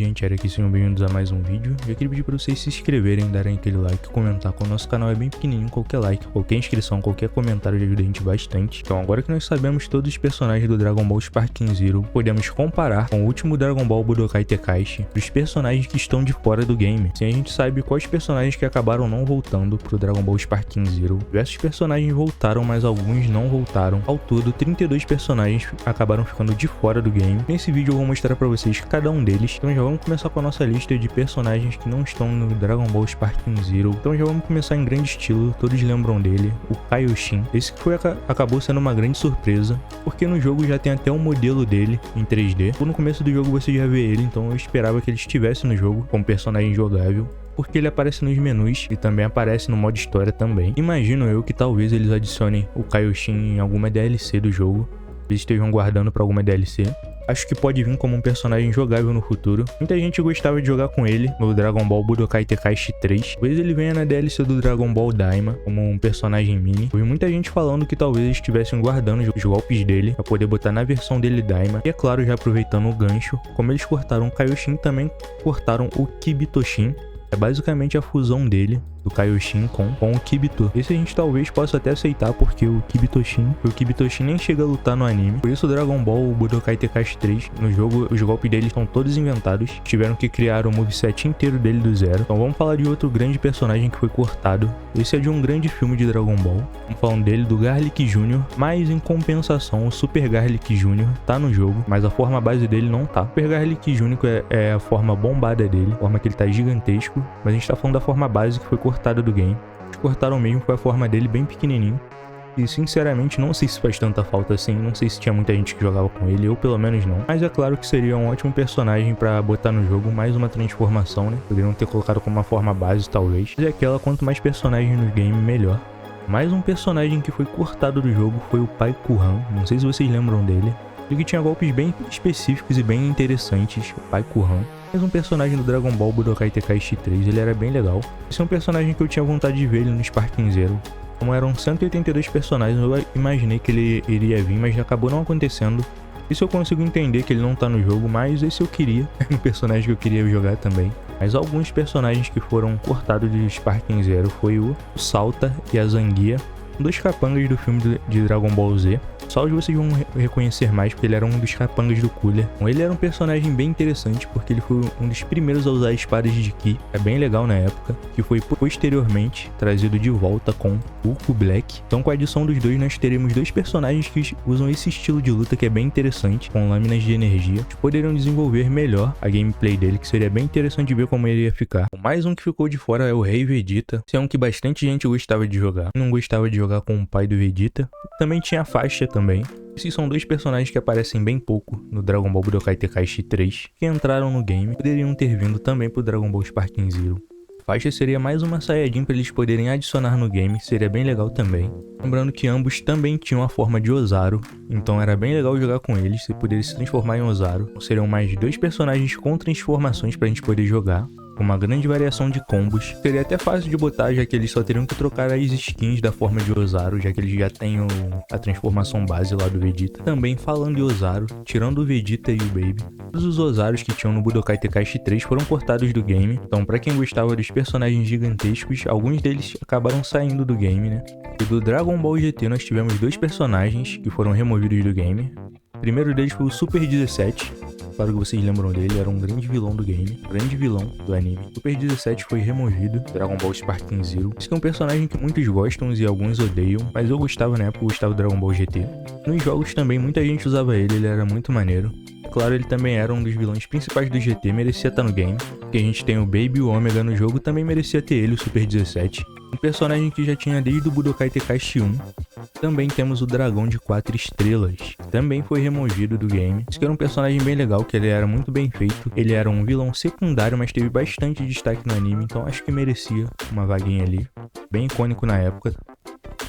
gente, era aqui, sejam bem-vindos a mais um vídeo. Eu queria pedir para vocês se inscreverem, darem aquele like, comentar, que o nosso canal é bem pequenininho, qualquer like, qualquer inscrição, qualquer comentário ajuda a gente bastante. Então agora que nós sabemos todos os personagens do Dragon Ball Sparking Zero, podemos comparar com o último Dragon Ball Budokai Tenkaichi os personagens que estão de fora do game. Assim a gente sabe quais personagens que acabaram não voltando pro Dragon Ball Sparking Zero. Diversos personagens voltaram, mas alguns não voltaram. Ao todo, 32 personagens acabaram ficando de fora do game. Nesse vídeo eu vou mostrar pra vocês cada um deles. Então já vamos começar com a nossa lista de personagens que não estão no Dragon Ball Sparking Zero. Então já vamos começar em grande estilo, todos lembram dele, o Kaioshin. Esse que acabou sendo uma grande surpresa, porque no jogo já tem até um modelo dele em 3D. No começo do jogo você já vê ele, então eu esperava que ele estivesse no jogo como personagem jogável, porque ele aparece nos menus e também aparece no modo história também. Imagino eu que talvez eles adicionem o Kaioshin em alguma DLC do jogo, eles estejam guardando para alguma DLC. Acho que pode vir como um personagem jogável no futuro. Muita gente gostava de jogar com ele no Dragon Ball Budokai Tenkaichi 3. Talvez ele venha na DLC do Dragon Ball Daima como um personagem mini. Eu vi muita gente falando que talvez eles estivessem guardando os golpes dele para poder botar na versão dele Daima. E é claro, já aproveitando o gancho, como eles cortaram o Kaioshin, também cortaram o Kibitoshin. É basicamente a fusão dele, do Kaioshin com o Kibito. Esse a gente talvez possa até aceitar, porque o Kibitoshin nem chega a lutar no anime. Por isso o Dragon Ball Budokai Tenkaichi 3, no jogo, os golpes dele estão todos inventados. Tiveram que criar o moveset inteiro dele do zero. Então vamos falar de outro grande personagem que foi cortado. Esse é de um grande filme de Dragon Ball. Estamos falando dele, do Garlic Jr. Mas em compensação, o Super Garlic Jr. tá no jogo, mas a forma base dele não tá. O Super Garlic Jr. é a forma bombada dele, a forma que ele tá gigantesco. Mas a gente tá falando da forma base que foi cortada do game. Eles cortaram mesmo, foi a forma dele bem pequenininho. E sinceramente não sei se faz tanta falta assim, não sei se tinha muita gente que jogava com ele, ou pelo menos não. Mas é claro que seria um ótimo personagem pra botar no jogo, mais uma transformação, né? Poderiam ter colocado como uma forma base talvez. Mas é aquela, quanto mais personagens no game, melhor. Mais um personagem que foi cortado do jogo foi o Pai Kuhan, não sei se vocês lembram dele. Ele que tinha golpes bem específicos e bem interessantes, o Pai Kuhan. Mais um personagem do Dragon Ball Budokai Tenkaichi 3, ele era bem legal. Esse é um personagem que eu tinha vontade de ver ele no Sparking Zero. Como eram 182 personagens, eu imaginei que ele iria vir, mas acabou não acontecendo. Isso eu consigo entender que ele não tá no jogo, mas esse eu queria. É um personagem que eu queria jogar também. Mas alguns personagens que foram cortados de Sparking Zero foi o Salta e a Zangia, dois capangas do filme de Dragon Ball Z. Só hoje vocês vão reconhecer mais, porque ele era um dos capangas do Cooler. Ele era um personagem bem interessante, porque ele foi um dos primeiros a usar espadas de Ki. É bem legal na época, que foi posteriormente trazido de volta com Goku Black. Então com a adição dos dois, nós teremos dois personagens que usam esse estilo de luta que é bem interessante, com lâminas de energia. Eles poderiam desenvolver melhor a gameplay dele, que seria bem interessante de ver como ele ia ficar. Mais um que ficou de fora é o Rei Vegeta. Esse é um que bastante gente gostava de jogar. Não gostava de jogar com o pai do Vegeta. Também tinha a Faixa também. Esses são dois personagens que aparecem bem pouco no Dragon Ball Budokai Tenkaichi 3, que entraram no game, poderiam ter vindo também pro Dragon Ball Sparking Zero. Faixa seria mais uma Saiyajin para eles poderem adicionar no game, seria bem legal também. Lembrando que ambos também tinham a forma de Ozaru, então era bem legal jogar com eles, você poderia se transformar em Ozaru. Então, seriam mais dois personagens com transformações pra gente poder jogar, com uma grande variação de combos. Seria até fácil de botar, já que eles só teriam que trocar as skins da forma de Ozaru, já que eles já têm a transformação base lá do Vegeta. Também falando de Ozaru, tirando o Vegeta e o Baby, todos os Ozarus que tinham no Budokai Tenkaichi 3 foram cortados do game. Então pra quem gostava dos personagens gigantescos, alguns deles acabaram saindo do game, né? E do Dragon Ball GT nós tivemos dois personagens que foram removidos do game. O primeiro deles foi o Super 17. Claro que vocês lembram dele, era um grande vilão do game, grande vilão do anime. Super 17 foi removido, Dragon Ball Sparking Zero. Esse é um personagem que muitos gostam e alguns odeiam, mas eu gostava na época, eu gostava do Dragon Ball GT. Nos jogos também muita gente usava ele era muito maneiro. Claro, ele também era um dos vilões principais do GT, merecia estar no game. Porque a gente tem o Baby e o Omega no jogo, também merecia ter ele, o Super 17. Um personagem que já tinha desde o Budokai Tenkaichi 1. Também temos o Dragão de 4 estrelas, também foi removido do game. Esse que era um personagem bem legal, que ele era muito bem feito. Ele era um vilão secundário, mas teve bastante destaque no anime, então acho que merecia uma vaguinha ali. Bem icônico na época.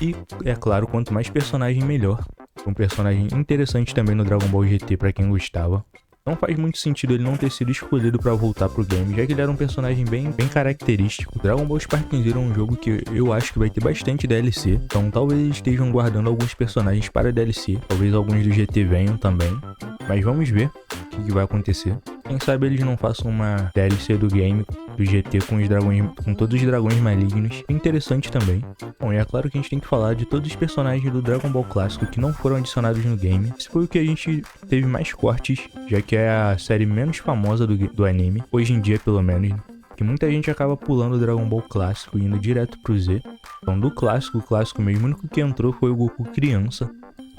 E, é claro, quanto mais personagem melhor. Um personagem interessante também no Dragon Ball GT pra quem gostava. Não faz muito sentido ele não ter sido escolhido pra voltar pro game, já que ele era um personagem bem característico. Dragon Ball Sparking Zero é um jogo que eu acho que vai ter bastante DLC, então talvez eles estejam guardando alguns personagens para DLC, talvez alguns do GT venham também, mas vamos ver o que vai acontecer. Quem sabe eles não façam uma DLC do game do GT com os dragões, com todos os dragões malignos. Interessante também. Bom, e é claro que a gente tem que falar de todos os personagens do Dragon Ball clássico que não foram adicionados no game. Esse foi o que a gente teve mais cortes, já que é a série menos famosa do anime, hoje em dia pelo menos, que muita gente acaba pulando o Dragon Ball clássico e indo direto pro Z. Então do clássico, o clássico mesmo, o único que entrou foi o Goku criança.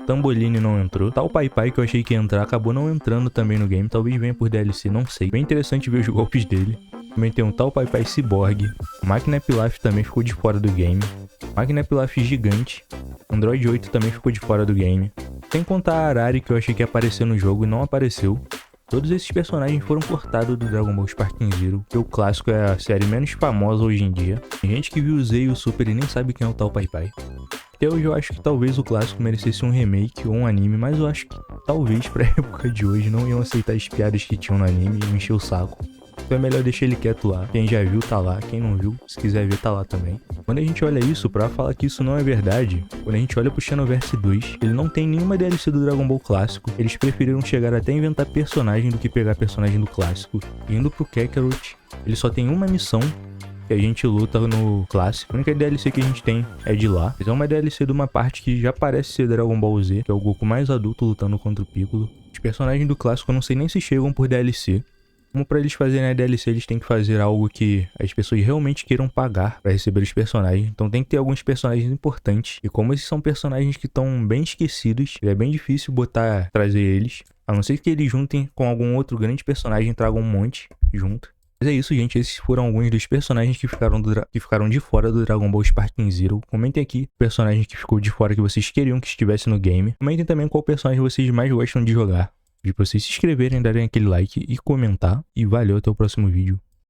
Tambolini não entrou. Tal Pai Pai que eu achei que ia entrar, acabou não entrando também no game. Talvez venha por DLC, não sei. Bem interessante ver os golpes dele. Também tem um Tal Pai Pai Cyborg. Máquina Pilaf também ficou de fora do game. Máquina Pilaf gigante. Android 8 também ficou de fora do game. Sem contar a Arari que eu achei que ia aparecer no jogo e não apareceu. Todos esses personagens foram cortados do Dragon Ball Sparking Zero, que o clássico é a série menos famosa hoje em dia. Tem gente que viu o Z e o Super e nem sabe quem é o Tal Pai Pai. Até hoje eu acho que talvez o clássico merecesse um remake ou um anime, mas eu acho que talvez pra época de hoje não iam aceitar as piadas que tinham no anime e encher o saco. Então é melhor deixar ele quieto lá. Quem já viu tá lá, quem não viu, se quiser ver tá lá também. Quando a gente olha isso, pra falar que isso não é verdade, quando a gente olha pro Xenoverse 2, ele não tem nenhuma DLC do Dragon Ball clássico. Eles preferiram chegar até a inventar personagem do que pegar personagem do clássico. Indo pro Kakarot, ele só tem uma missão, que a gente luta no clássico. A única DLC que a gente tem é de lá. Mas é uma DLC de uma parte que já parece ser Dragon Ball Z, que é o Goku mais adulto lutando contra o Piccolo. Os personagens do clássico eu não sei nem se chegam por DLC. Como pra eles fazerem a DLC, eles têm que fazer algo que as pessoas realmente queiram pagar pra receber os personagens. Então tem que ter alguns personagens importantes. E como esses são personagens que estão bem esquecidos, é bem difícil trazer eles. A não ser que eles juntem com algum outro grande personagem e tragam um monte junto. Mas é isso, gente. Esses foram alguns dos personagens que ficaram de fora do Dragon Ball Sparking Zero. Comentem aqui o personagem que ficou de fora que vocês queriam que estivesse no game. Comentem também qual personagem vocês mais gostam de jogar. Pedir pra vocês se inscreverem, darem aquele like e comentar. E valeu, até o próximo vídeo.